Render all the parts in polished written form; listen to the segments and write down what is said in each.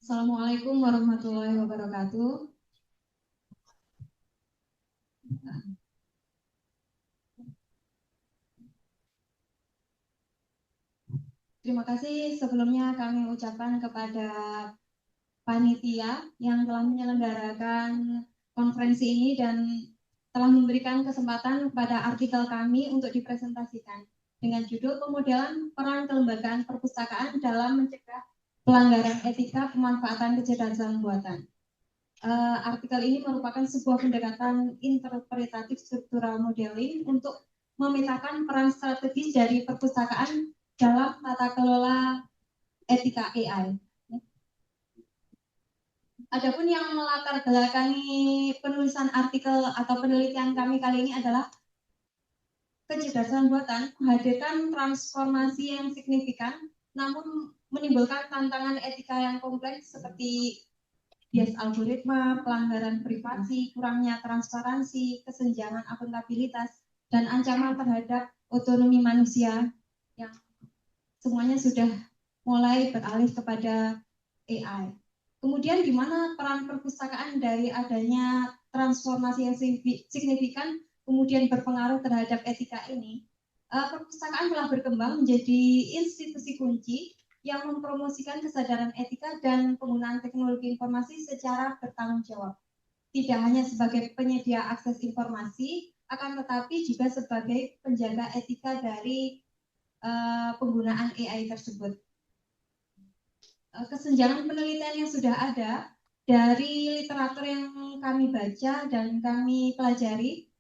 Assalamualaikum warahmatullahi wabarakatuh. Terima kasih sebelumnya kami ucapkan kepada panitia yang telah menyelenggarakan konferensi ini dan telah memberikan kesempatan kepada artikel kami untuk dipresentasikan dengan judul pemodelan peran kelembagaan perpustakaan dalam mencegah pelanggaran etika pemanfaatan kecerdasan buatan. Artikel ini merupakan sebuah pendekatan interpretatif struktural modeling untuk memetakan peran strategis dari perpustakaan dalam tata kelola etika AI. Adapun yang melatar belakangi penulisan artikel atau penelitian kami kali ini adalah kecerdasan buatan menghadirkan transformasi yang signifikan, namun menimbulkan tantangan etika yang kompleks seperti bias algoritma, pelanggaran privasi, kurangnya transparansi, kesenjangan akuntabilitas, dan ancaman terhadap otonomi manusia yang semuanya sudah mulai beralih kepada AI. Kemudian di mana peran perpustakaan dari adanya transformasi yang signifikan kemudian berpengaruh terhadap etika ini. Perpustakaan telah berkembang menjadi institusi kunci yang mempromosikan kesadaran etika dan penggunaan teknologi informasi secara bertanggung jawab. Tidak hanya sebagai penyedia akses informasi, akan tetapi juga sebagai penjaga etika dari penggunaan AI tersebut. Kesenjangan penelitian yang sudah ada dari literatur yang kami baca dan kami pelajari,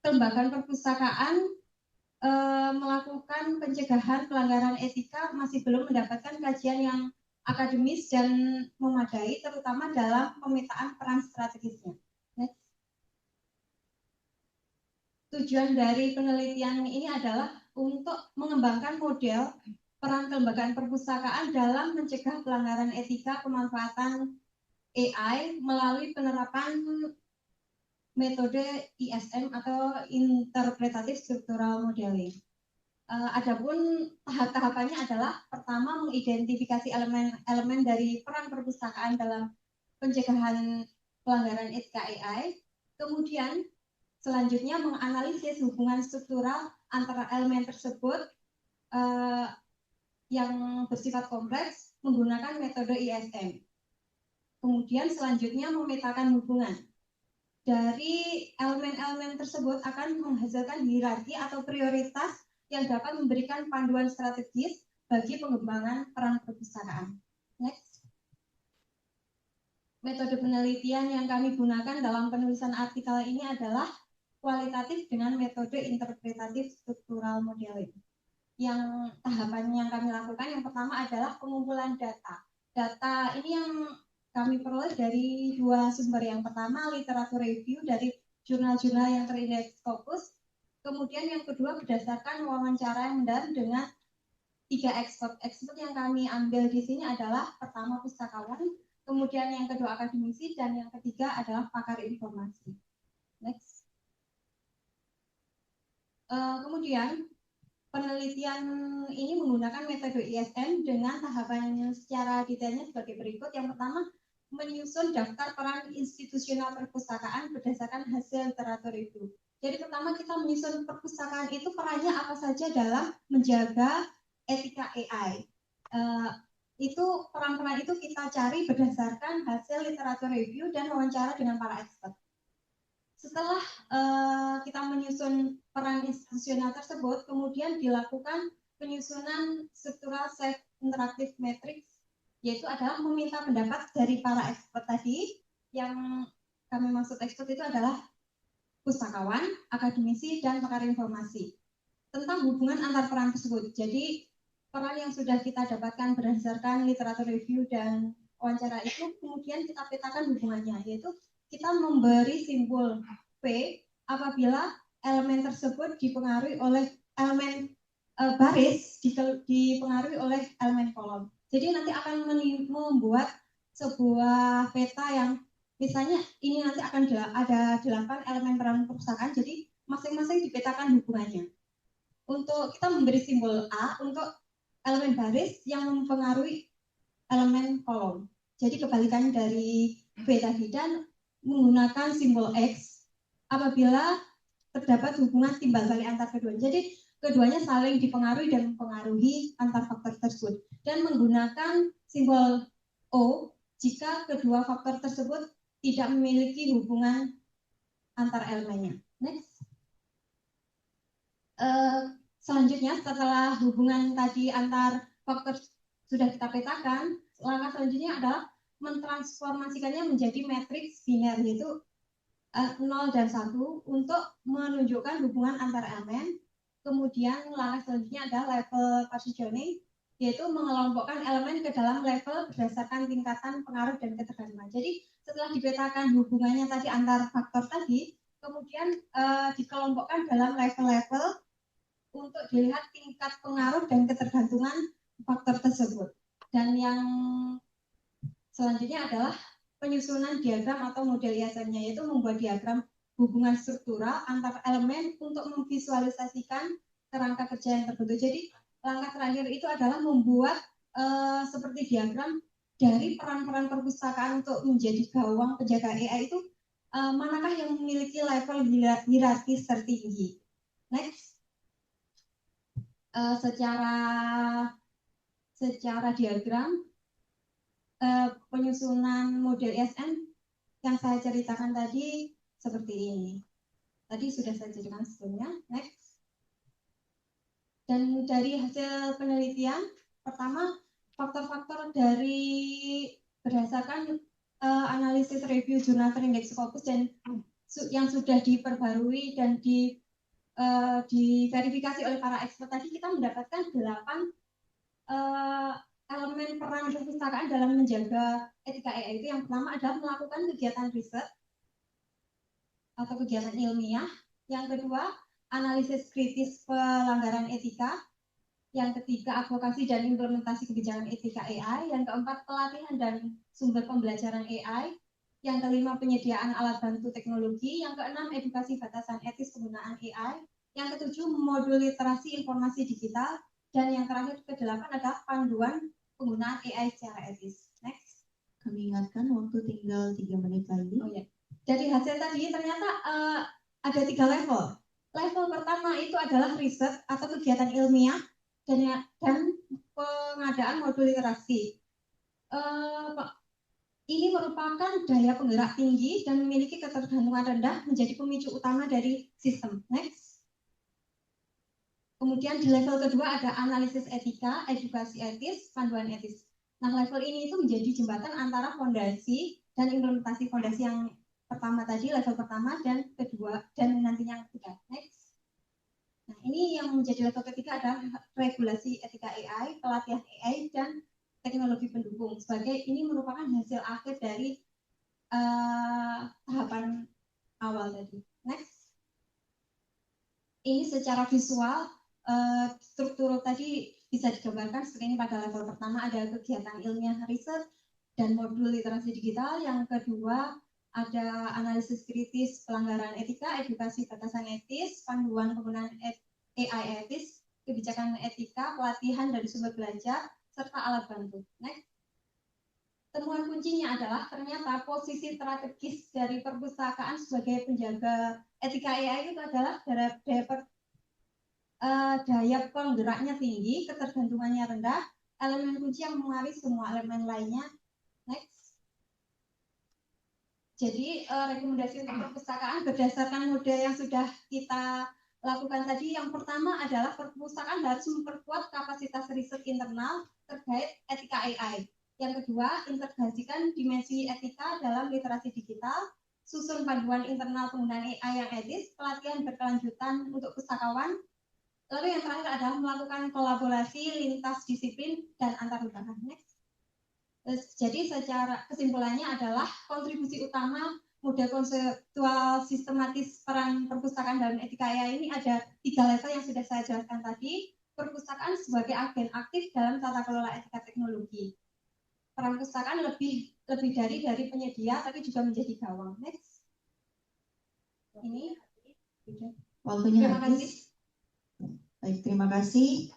kelembagaan perpustakaan melakukan pencegahan pelanggaran etika masih belum mendapatkan kajian yang akademis dan memadai, terutama dalam pemetaan peran strategisnya. Next. Tujuan dari penelitian ini adalah untuk mengembangkan model peran kelembagaan perpustakaan dalam mencegah pelanggaran etika pemanfaatan AI melalui penerapan metode ISM atau Interpretative Structural Modeling. Adapun tahap-tahapannya adalah pertama mengidentifikasi elemen-elemen dari peran perpustakaan dalam pencegahan pelanggaran etika AI, kemudian selanjutnya menganalisis hubungan struktural antara elemen tersebut yang bersifat kompleks menggunakan metode ISM. Kemudian selanjutnya memetakan hubungan dari elemen-elemen tersebut akan menghasilkan hierarki atau prioritas yang dapat memberikan panduan strategis bagi pengembangan peran perpustakaan. Next. Metode penelitian yang kami gunakan dalam penulisan artikel ini adalah kualitatif dengan metode interpretatif struktural modeling. Yang tahapan yang kami lakukan yang pertama adalah pengumpulan data. Data ini yang kami peroleh dari dua sumber. Yang pertama literatur review dari jurnal-jurnal yang terindeks Scopus. Kemudian yang kedua berdasarkan wawancara yang mendalam dengan 3 expert. Expert yang kami ambil di sini adalah pertama pustakawan, kemudian yang kedua akademisi, dan yang ketiga adalah pakar informasi. Next. Kemudian penelitian ini menggunakan metode ISM dengan tahapan secara detailnya sebagai berikut. Yang pertama, menyusun daftar peran institusional perpustakaan berdasarkan hasil literatur itu. Jadi pertama kita menyusun perpustakaan itu perannya apa saja dalam menjaga etika AI. Itu peran-peran itu kita cari berdasarkan hasil literatur review dan wawancara dengan para expert. Setelah kita menyusun peran institusional tersebut, kemudian dilakukan penyusunan struktural self interactive matrix, yaitu adalah meminta pendapat dari para expert tadi. Yang kami maksud expert itu adalah pustakawan, akademisi, dan pakar informasi tentang hubungan antar peran tersebut. Jadi peran yang sudah kita dapatkan berdasarkan literatur review dan wawancara itu kemudian kita petakan hubungannya, yaitu kita memberi simbol P apabila elemen tersebut dipengaruhi oleh elemen baris, dipengaruhi oleh elemen kolom. Jadi nanti akan membuat sebuah peta yang misalnya ini nanti akan ada 8 elemen peran perpustakaan, jadi masing-masing dipetakan hubungannya. Untuk kita memberi simbol A untuk elemen baris yang mempengaruhi elemen kolom. Jadi kebalikan dari B tadi, dan menggunakan simbol X apabila terdapat hubungan timbal balik antar keduanya. Jadi keduanya saling dipengaruhi dan mempengaruhi antar faktor tersebut, dan menggunakan simbol O jika kedua faktor tersebut tidak memiliki hubungan antar elemennya. Next. Selanjutnya, setelah hubungan tadi antar faktor sudah kita petakan, langkah selanjutnya adalah mentransformasikannya menjadi matriks biner, yaitu 0 dan 1 untuk menunjukkan hubungan antar elemen. Kemudian langkah selanjutnya adalah level partitioning, yaitu mengelompokkan elemen ke dalam level berdasarkan tingkatan pengaruh dan ketergantungan. Jadi setelah dipetakan hubungannya tadi antar faktor tadi, kemudian dikelompokkan dalam level-level untuk dilihat tingkat pengaruh dan ketergantungan faktor tersebut. Dan yang selanjutnya adalah penyusunan diagram atau model ISM-nya, yaitu membuat diagram hubungan struktural antar elemen untuk memvisualisasikan kerangka kerja yang terbentuk. Jadi langkah terakhir itu adalah membuat seperti diagram dari peran-peran perpustakaan untuk menjadi gawang penjaga AI itu, manakah yang memiliki level hierarkis tertinggi. Next. Secara diagram penyusunan model ISM yang saya ceritakan tadi seperti ini. Tadi sudah saya ceritakan sebelumnya. Next. Dan dari hasil penelitian, pertama, faktor-faktor dari berdasarkan analisis review jurnal Index Scopus dan yang sudah diperbarui dan diverifikasi oleh para expert tadi, kita mendapatkan 8 elemen peran perpustakaan dalam menjaga etika AI. Itu yang pertama adalah melakukan kegiatan riset atau kegiatan ilmiah. Yang kedua, analisis kritis pelanggaran etika. Yang ketiga, advokasi dan implementasi kebijakan etika AI. Yang keempat, pelatihan dan sumber pembelajaran AI. Yang kelima, penyediaan alat bantu teknologi. Yang keenam, edukasi batasan etis penggunaan AI. Yang ketujuh, modul literasi informasi digital. Dan yang terakhir, ke-8 adalah panduan penggunaan AI secara etis. Next. Kami ingatkan waktu tinggal 3 menit lagi. Oh ya. Dari hasil tadi ternyata ada 3 level. Level pertama itu adalah riset atau kegiatan ilmiah dan pengadaan modul literasi. Ini merupakan daya penggerak tinggi dan memiliki ketergantungan rendah menjadi pemicu utama dari sistem. Next. Kemudian di level kedua ada analisis etika, edukasi etis, panduan etis. Nah, level ini itu menjadi jembatan antara fondasi dan implementasi fondasi yang pertama tadi, level pertama dan kedua, dan nantinya yang ketiga. Next. Nah, ini yang menjadi level ketiga adalah regulasi etika AI, pelatihan AI, dan teknologi pendukung. Sebagai ini merupakan hasil akhir dari tahapan awal tadi. Next. Ini secara visual struktur tadi bisa digambarkan seperti ini. Pada level pertama ada kegiatan ilmiah riset dan modul literasi digital. Yang kedua ada analisis kritis pelanggaran etika, edukasi batasan etis, panduan penggunaan AI etis, kebijakan etika, pelatihan dari sumber belajar, serta alat bantu. Next. Temuan kuncinya adalah ternyata posisi strategis dari perpustakaan sebagai penjaga etika AI itu adalah daya penggeraknya tinggi, ketergantungannya rendah, elemen kunci yang mengaruhi semua elemen lainnya. Next. Jadi rekomendasi untuk perpustakaan berdasarkan model yang sudah kita lakukan tadi, yang pertama adalah perpustakaan harus memperkuat kapasitas riset internal terkait etika AI. Yang kedua, integrasikan dimensi etika dalam literasi digital, susun panduan internal penggunaan AI yang etis, pelatihan berkelanjutan untuk pustakawan. Lalu yang terakhir adalah melakukan kolaborasi lintas disiplin dan antar lembaga. Next. Jadi secara kesimpulannya adalah kontribusi utama model konseptual sistematis peran perpustakaan dalam etika AI ini ada 3 level yang sudah saya jelaskan tadi. Perpustakaan sebagai agen aktif dalam tata kelola etika teknologi. Peran perpustakaan lebih dari penyedia tapi juga menjadi gawang. Next. Ini. Waktunya habis. Baik, terima kasih